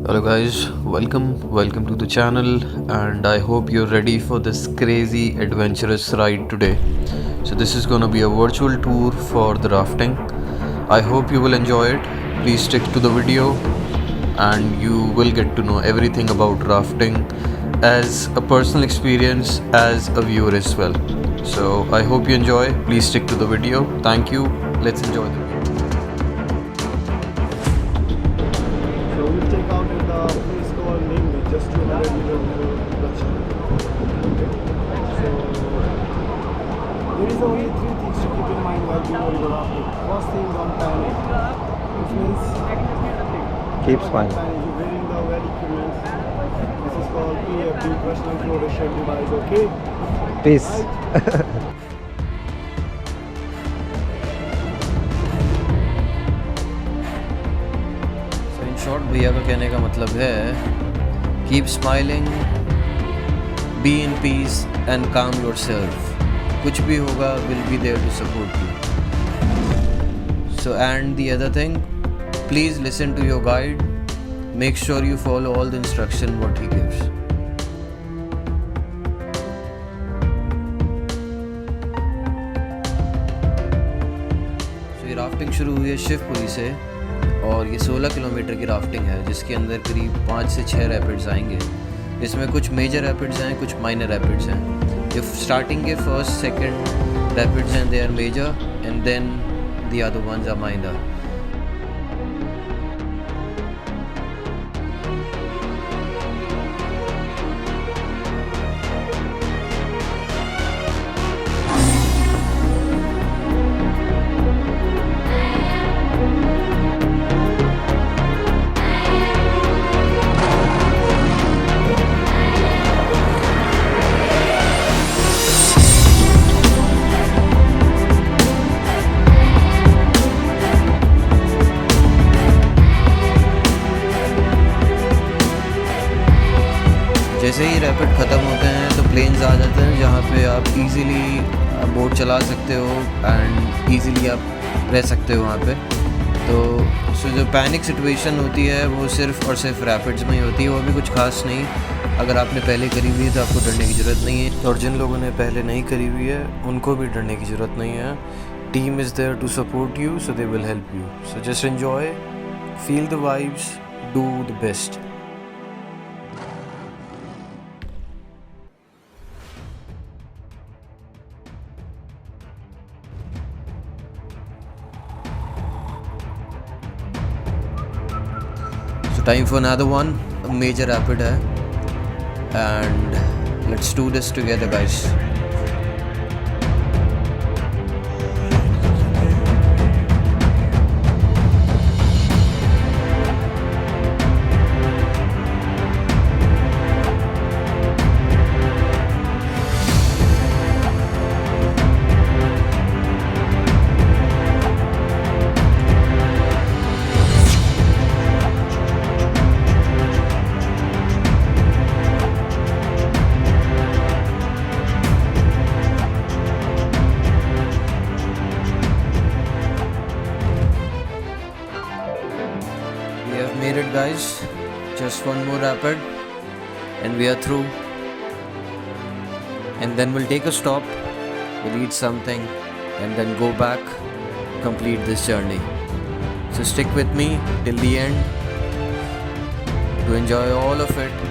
Hello guys, welcome to the channel, and I hope you're ready for this crazy adventurous ride today. So this is going to be a virtual tour for the rafting. I hope you will enjoy it. Please stick to the video and you will get to know everything about rafting as a personal experience as a viewer as well. So I hope you enjoy. Please stick to the video. Thank you. Let's enjoy the video. So we'll take out in the place called namely just 200 meters production. So there is only three things to keep in mind while doing the rafting. First thing, don't panic, which means Keep smiling. you're wearing the well equipment. This is called PFD, personal fluorescent device. Okay. Peace. In short भैया का कहने का मतलब है keep smiling, be in peace and calm yourself. कुछ भी होगा will be there to support you. So and the other thing, please listen to your guide. Make sure you follow all the instruction what he gives. So ये rafting शुरू हुई है शिवपुरी से और ये 16 किलोमीटर की राफ्टिंग है जिसके अंदर करीब 5 से 6 रैपिड्स आएंगे. इसमें कुछ मेजर रैपिड्स हैं, कुछ माइनर रैपिड्स हैं. जो स्टार्टिंग के फर्स्ट सेकंड रैपिड्स हैं they are major and then the other ones are minor. जैसे ही रैपिड ख़त्म होते हैं तो प्लेन्स आ जाते हैं जहाँ पे आप इजीली बोट चला सकते हो एंड इजीली आप रह सकते हो वहाँ पे. तो जो पैनिक सिचुएशन होती है वो सिर्फ और सिर्फ रैपिड्स में ही होती है. वो भी कुछ खास नहीं. अगर आपने पहले करी हुई है तो आपको डरने की ज़रूरत नहीं है, और जिन लोगों ने पहले नहीं करी हुई है उनको भी डरने की ज़रूरत नहीं है. Team is there to support you, so they will help you. So just enjoy, feel the vibes, do the best. Time for another one, a major rapid hai, and let's do this together guys. We have made it guys, just one more rapid and we are through, and then we'll take a stop, we'll eat something and then go back, complete this journey. So stick with me till the end to enjoy all of it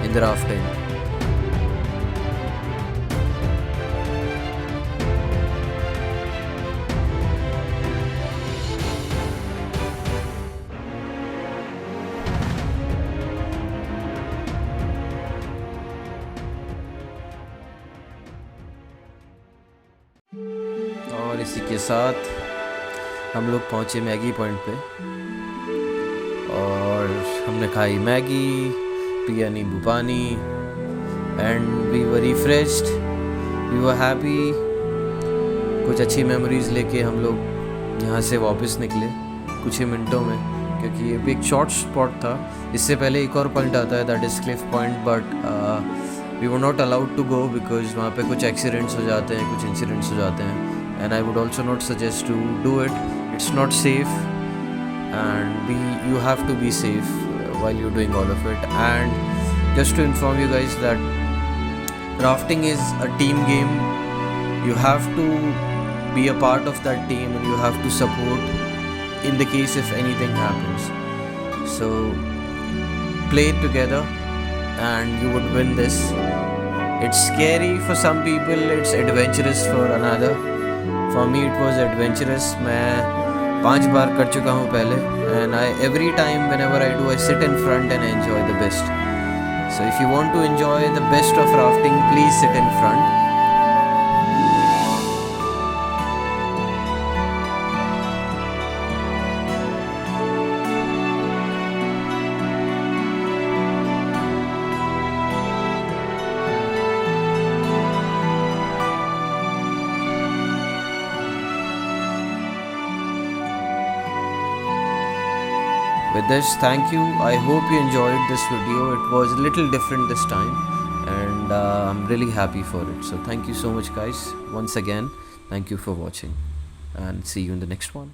in the rafting. और इसी के साथ हम लोग पहुँचे Maggi point पे और हमने खाई मैगी, पिया नींबू पानी and we were refreshed, we were happy. कुछ अच्छी मेमोरीज़ लेके हम लोग यहाँ से वापस निकले कुछ ही मिनटों में, क्योंकि ये भी एक शॉर्ट स्पॉट था. इससे पहले एक और पॉइंट आता है that is cliff point, but we were not allowed to go because वहाँ पे कुछ एक्सीडेंट्स हो जाते हैं, कुछ इंसिडेंट्स हो जाते हैं. and I would also not suggest to do it. It's not safe, and you have to be safe while you're doing all of it. And just to inform you guys that rafting is a team game. You have to be a part of that team and you have to support in the case if anything happens. So play it together and you would win this. It's scary for some people, it's adventurous for another. For me it was adventurous. मैं 5 बार कर चुका हूँ पहले, and every time whenever I do, I sit in front and enjoy the best. So if you want to enjoy the best of rafting, please sit in front. With this, thank you. I hope you enjoyed this video. It was a little different this time, and I'm really happy for it. So thank you so much, guys. Once again, thank you for watching, and see you in the next one.